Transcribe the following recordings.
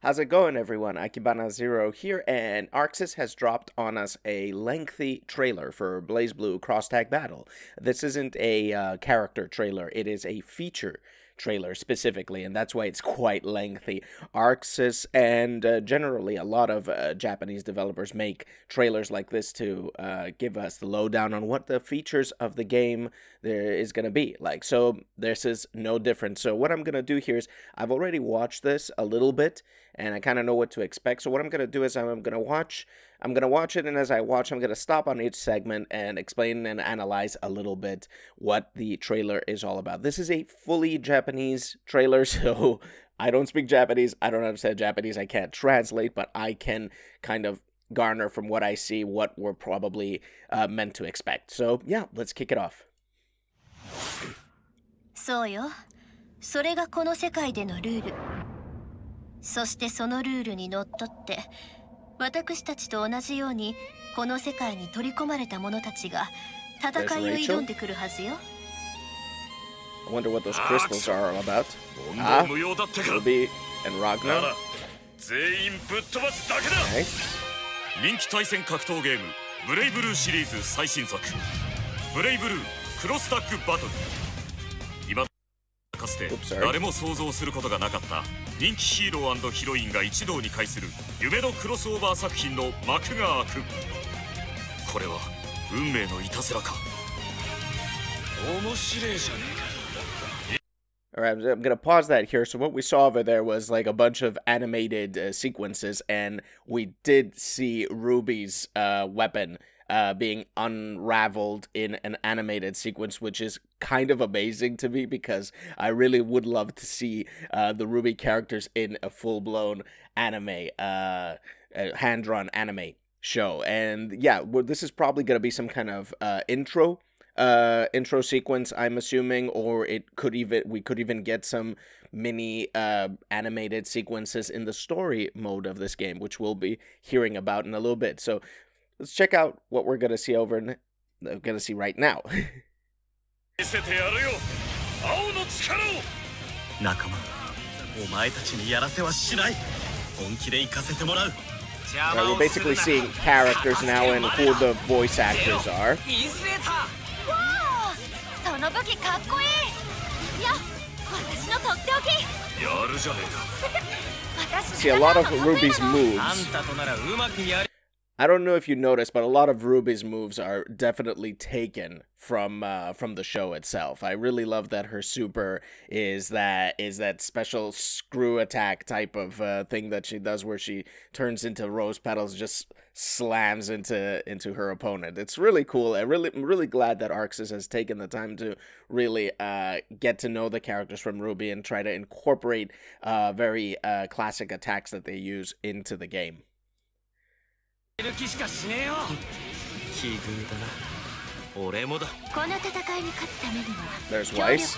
How's it going, everyone? AkibanaZero here, and Arxis has dropped on us a lengthy trailer for BlazBlue Cross Tag Battle. This isn't a character trailer, it is a feature trailer specifically, and that's why it's quite lengthy. Arxis and generally a lot of Japanese developers make trailers like this to give us the lowdown on what the features of the game there is going to be like. So this is no different. So what I'm going to do here is I've already watched this a little bit and I kind of know what to expect. So what I'm going to do is I'm going to watch it, and as I watch, I'm going to stop on each segment and explain and analyze a little bit what the trailer is all about. This is a fully Japanese trailer, so I don't speak Japanese, I don't understand Japanese, I can't translate, but I can kind of garner from what I see what we're probably meant to expect. So yeah, let's kick it off. そうよ。それがこの世界でのルール。そしてそのルールにのっとって、私たちと同じようにこの世界に取り込まれた者たちが戦いを挑んでくるはずよ。I wonder what those crystals are all about. Ruby and Ragnar. 全員ぶっ飛ばすだけだ。人気対戦格闘ゲームブレイブルーシリーズ最新作ブレイブルークロスタッグバトル。今かつて誰も想像することがなかった人気ヒーロー&ヒロインが一堂に会する夢のクロスオーバー作品の幕が開く。これは運命のいたずらか。面白いじゃねえか。Alright, I'm going to pause that here. So what we saw over there was like a bunch of animated sequences, and we did see Ruby's weapon being unraveled in an animated sequence, which is kind of amazing to me because I really would love to see the Ruby characters in a full-blown anime, hand-drawn anime show. And yeah, this is probably going to be some kind of intro sequence, I'm assuming, or we could even get some mini animated sequences in the story mode of this game, which we'll be hearing about in a little bit. So let's check out what we're gonna see right now. 仲間、お前たちにやらせはしない。本気で行かせてもらう。 We're basically seeing characters now and who the voice actors are. See, a lot of Ruby's moves. I don't know if you noticed, but a lot of Ruby's moves are definitely taken from the show itself. I really love that her super is that special screw attack type of thing that she does, where she turns into rose petals, just slams into her opponent. It's really cool. I'm really glad that Arxis has taken the time to really get to know the characters from Ruby and try to incorporate very classic attacks that they use into the game. There's Weiss.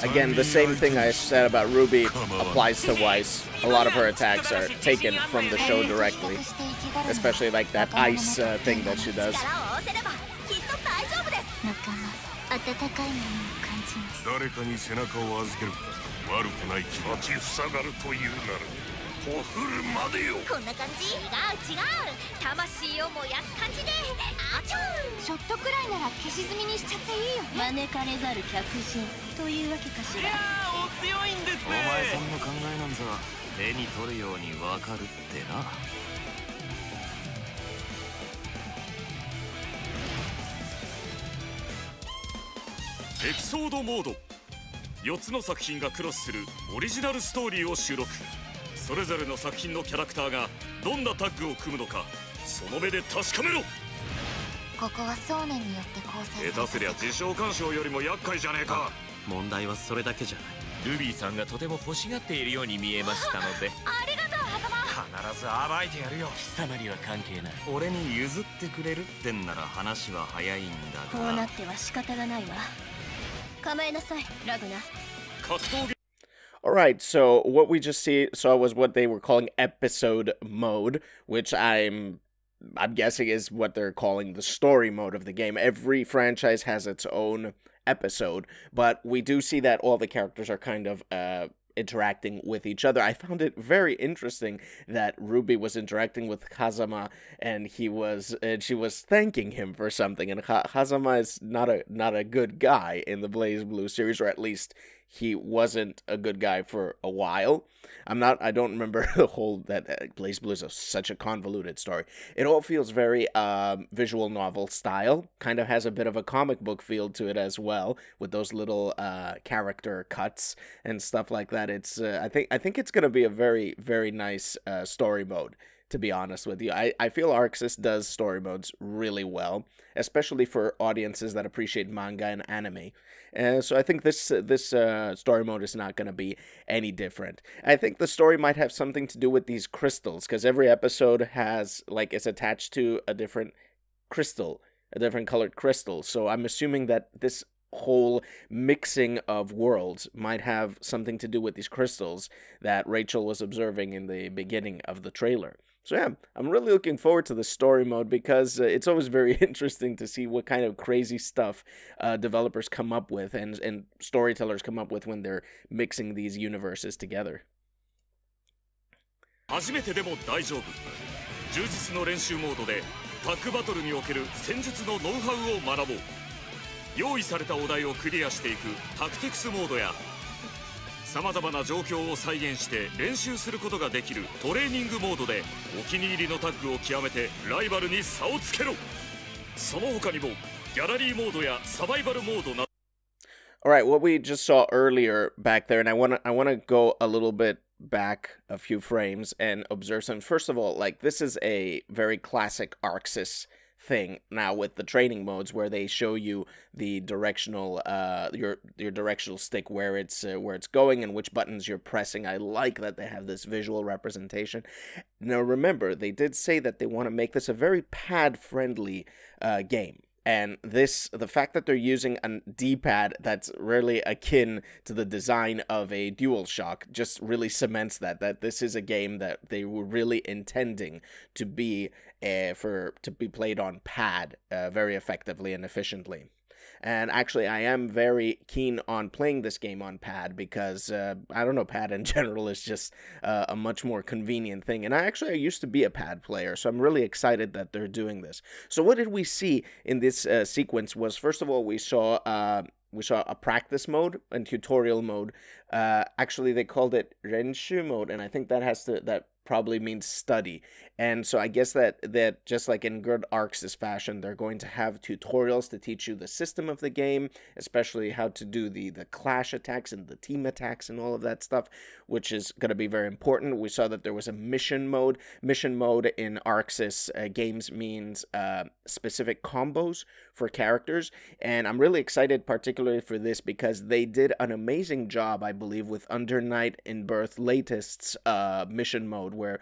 Again, the same thing I said about Ruby applies to Weiss. A lot of her attacks are taken from the show directly, especially like that ice thing that she does. Episode モード。4つの作品がクロスするオリジナルストーリーを収録。それぞれの作品のキャラクターがどんなタッグを組むのか、その目で確かめろ。ここは想念によって構成された。下手すりゃ自称干渉よりも厄介じゃねえか。問題はそれだけじゃない。ルビーさんがとても欲しがっているように見えましたので。ありがとう、ハトマ。必ず暴いてやるよ。貴様には関係ない。俺に譲ってくれるってんなら話は早いんだが。こうなっては仕方がないわ。構えなさい、ラグナ。格闘技。 Alright, so what we just saw was what they were calling episode mode, which I'm guessing is what they're calling the story mode of the game. Every franchise has its own episode, but we do see that all the characters are kind of interacting with each other. I found it very interesting that Ruby was interacting with Kazama, and she was thanking him for something. And Kazama is not a good guy in the BlazBlue series, or at least he wasn't a good guy for a while. I don't remember the whole that BlazBlue is such a convoluted story. It all feels very visual novel style. Kind of has a bit of a comic book feel to it as well, with those little character cuts and stuff like that. It's I think it's gonna be a very, very nice story mode, to be honest with you. I feel ArcSys does story modes really well, especially for audiences that appreciate manga and anime. So I think this story mode is not going to be any different. I think the story might have something to do with these crystals, because every episode has, like, it's attached to a different crystal, a different colored crystal. So I'm assuming that this whole mixing of worlds might have something to do with these crystals that Rachel was observing in the beginning of the trailer. So yeah, I'm really looking forward to the story mode, because it's always very interesting to see what kind of crazy stuff developers come up with and storytellers come up with when they're mixing these universes together. 初めてでも大丈夫。充実の練習モードでタッグバトルにおける戦術のノウハウを学ぼう。用意されたお題をクリアしていくタクティクスモードや、さまざまな状況を再現して練習することができるトレーニングモードでお気に入りのタッグを極めてライバルに差をつけろ。その他にもギャラリーモードやサバイバルモードなど。 Alright, what we just saw earlier back there, and I wanna go a little bit back a few frames and observe some. First of all, like, this is a very classic ArcSys thing now with the training modes, where they show you the directional your directional stick, where it's going and which buttons you're pressing. I like that they have this visual representation. Now remember, they did say that they want to make this a very pad friendly game. And the fact that they're using a D-pad that's really akin to the design of a DualShock just really cements that this is a game that they were really intending to be played on pad very effectively and efficiently. And actually, I am very keen on playing this game on pad, because, I don't know, pad in general is just a much more convenient thing. And I used to be a pad player, so I'm really excited that they're doing this. So what did we see in this sequence was, first of all, we saw a practice mode and tutorial mode. Actually, they called it Renshu mode, and I think that probably means study. And so I guess that just like in good ArcSys fashion, they're going to have tutorials to teach you the system of the game, especially how to do the clash attacks and the team attacks and all of that stuff, which is going to be very important. We saw that there was a mission mode. Mission mode in ArcSys games means specific combos for characters, and I'm really excited particularly for this, because they did an amazing job, I believe, with Under Night in Birth Latest's mission mode, where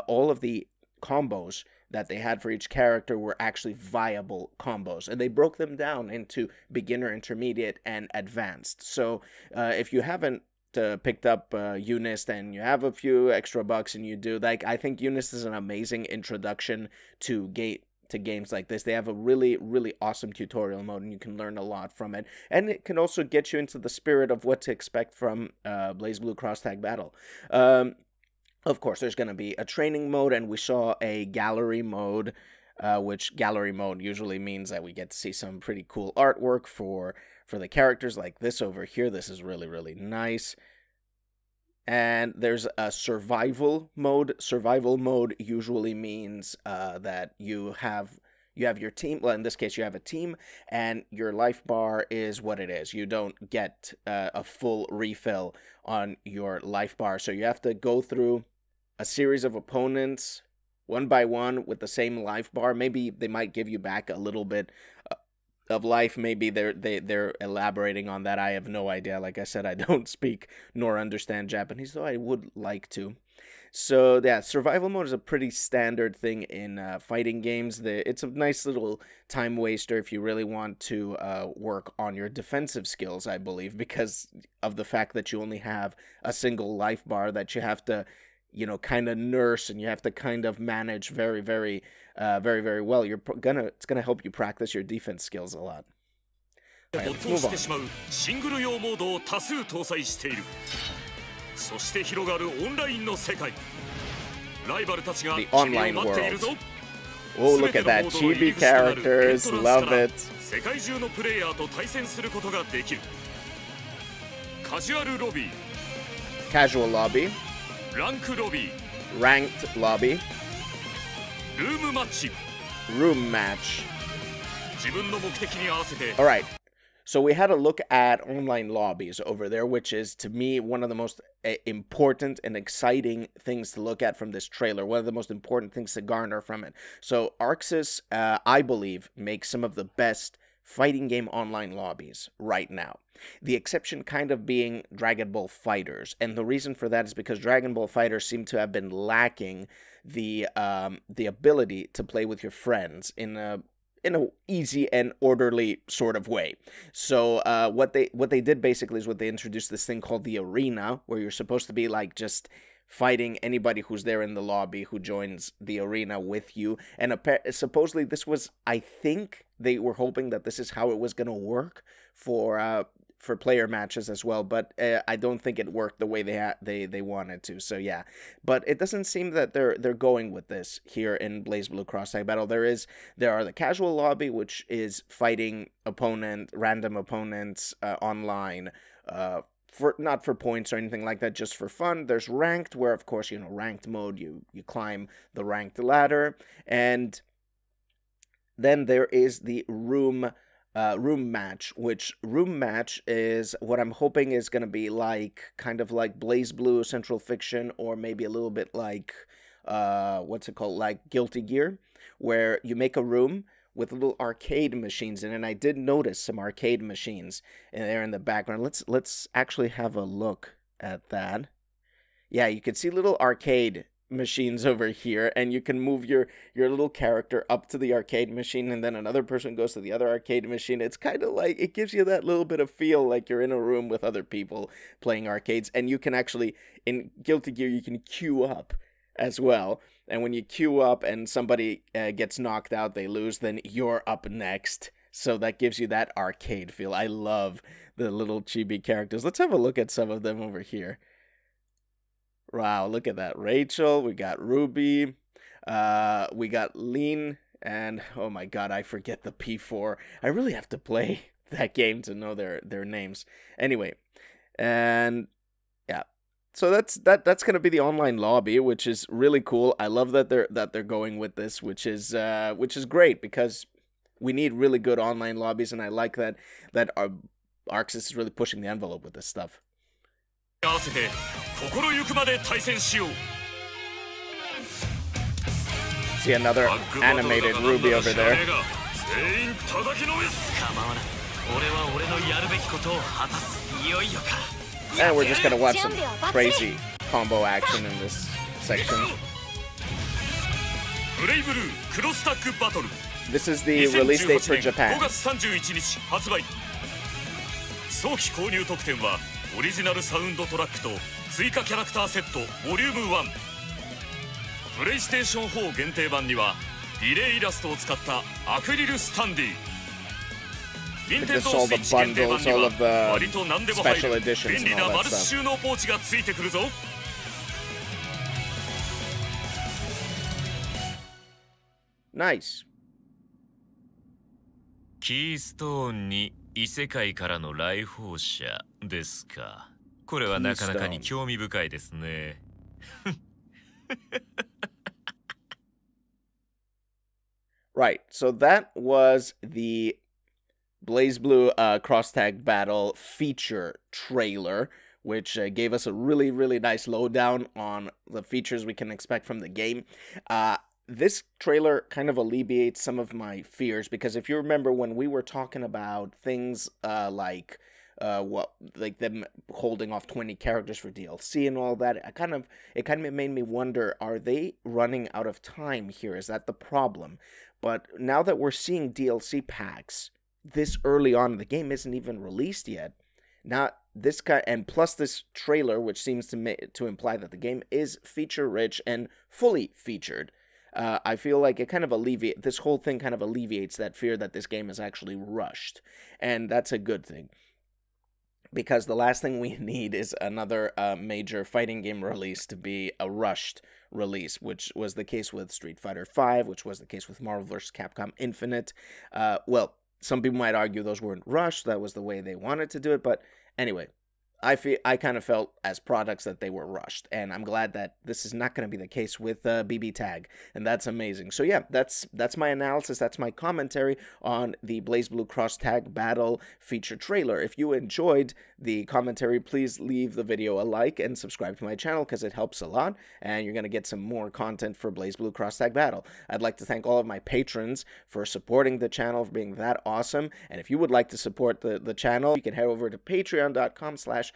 all of the combos that they had for each character were actually viable combos, and they broke them down into beginner, intermediate, and advanced. So if you haven't picked up Eunice and you have a few extra bucks and you do, like, I think Eunice is an amazing introduction to games like this. They have a really, really awesome tutorial mode, and you can learn a lot from it. And it can also get you into the spirit of what to expect from BlazBlue Cross Tag Battle. Of course, there's going to be a training mode, and we saw a gallery mode, which gallery mode usually means that we get to see some pretty cool artwork for the characters, like this over here. This is really, really nice. And there's a survival mode. Survival mode usually means that you have your team. Well, in this case, you have a team, and your life bar is what it is. You don't get a full refill on your life bar, so you have to go through a series of opponents one by one with the same life bar. Maybe they might give you back a little bit of life. Maybe they're elaborating on that. I have no idea. Like I said, I don't speak nor understand Japanese, though I would like to. So yeah, survival mode is a pretty standard thing in fighting games. It's a nice little time waster if you really want to work on your defensive skills, I believe, because of the fact that you only have a single life bar that you have to, kind of nurse, and you have to kind of manage very, very, very, very well. It's gonna help you practice your defense skills a lot. 没頭してしまうシングル用モードを多数搭載している。そして広がるオンラインの世界。ライバルたちが君を待っているぞ。 Oh, look at that. Chibi characters. Love it. 世界中のプレイヤーと対戦することができる。カジュアルロビー、 Casual lobby. ランクロビー、 Ranked lobby. ルームマッチ、 Room match. 自分の目的に合わせて。 Alright. So we had a look at online lobbies over there, which is, to me, one of the most important and exciting things to look at from this trailer. One of the most important things to garner from it. So Arxis, I believe, makes some of the best fighting game online lobbies right now. The exception kind of being Dragon Ball FighterZ. And the reason for that is because Dragon Ball FighterZ seem to have been lacking the ability to play with your friends in a easy and orderly sort of way. So what they did basically is they introduced this thing called the arena, where you're supposed to be like just fighting anybody who's there in the lobby who joins the arena with you. And supposedly this was, I think they were hoping that this is how it was going to work for player matches as well, but I don't think it worked the way they wanted to. So yeah, but it doesn't seem that they're going with this here in BlazBlue Cross Tag Battle. There are the casual lobby, which is fighting random opponents online, not for points or anything like that, just for fun. There's ranked, where of course, ranked mode, you climb the ranked ladder, and then there is the room match, which room match is what I'm hoping is going to be kind of like BlazBlue Central Fiction, or maybe a little bit like what's it called, like Guilty Gear, where you make a room with little arcade machines in it. And I did notice some arcade machines there in the background. Let's actually have a look at that. Yeah, you can see little arcade machines over here, and you can move your little character up to the arcade machine, and then another person goes to the other arcade machine. It's kind of like, it gives you that little bit of feel like you're in a room with other people playing arcades. And you can actually, in Guilty Gear, you can queue up as well, and when you queue up and somebody gets knocked out, they lose, then you're up next. So that gives you that arcade feel. I love the little chibi characters. Let's have a look at some of them over here. Wow, look at that. Rachel, we got Ruby, we got Lean, and oh my god, I forget the P4. I really have to play that game to know their names. Anyway, and yeah. So that's going to be the online lobby, which is really cool. I love that they're going with this, which is great, because we need really good online lobbies, and I like that Arxis is really pushing the envelope with this stuff. See another animated Ruby over there. And we're just gonna watch some crazy combo action in this section. BlazBlue Cross Tag Battle. This is the release date for Japan. 早期購入特典はオリジナルサウンドトラックと追加キャラクターセットボリューム1。プレイステーション4限定版にはディレイイラストを使ったアクリルスタンディ。任天堂スイッチ限定版には割と何でも入る便利なマルチ収納ポーチがついてくるぞ。Nice. キーストーンに異世界からの来訪者ですか。これはなかなかに興味深いですね。Right, so that was the BlazBlue Cross Tag Battle feature trailer, which gave us a really, really nice lowdown on the features we can expect from the game. This trailer kind of alleviates some of my fears, because if you remember when we were talking about things like them holding off 20 characters for DLC and all that, it kind of made me wonder, are they running out of time here? Is that the problem? But now that we're seeing DLC packs this early on, the game isn't even released yet. Now this guy, and plus this trailer, which seems to imply that the game is feature rich and fully featured. I feel like it kind of this whole thing kind of alleviates that fear that this game is actually rushed, and that's a good thing. Because the last thing we need is another major fighting game release to be a rushed release, which was the case with Street Fighter V, which was the case with Marvel vs. Capcom Infinite. Well, some people might argue those weren't rushed, that was the way they wanted to do it, but anyway, I kind of felt as products that they were rushed, and I'm glad that this is not going to be the case with BB Tag, and that's amazing. So yeah, that's my analysis, that's my commentary on the BlazBlue Cross Tag Battle feature trailer. If you enjoyed the commentary, please leave the video a like and subscribe to my channel because it helps a lot, and you're going to get some more content for BlazBlue Cross Tag Battle. I'd like to thank all of my patrons for supporting the channel, for being that awesome, and if you would like to support the channel, you can head over to patreon.com/AkibanaZero.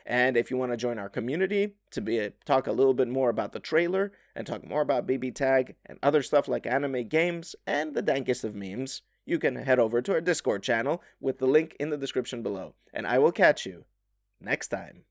And if you want to join our community to talk a little bit more about the trailer and talk more about BB Tag and other stuff like anime games and the dankest of memes, you can head over to our Discord channel with the link in the description below. And I will catch you next time.